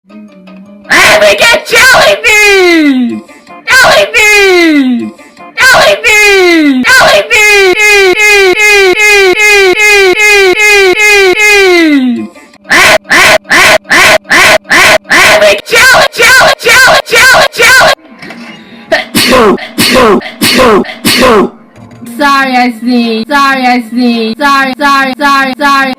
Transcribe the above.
And we get Jellybeans! Jellybeans! Jellybeans! Jellybeans! And we Sorry, I sneezed. Sorry, I sneezed. Sorry.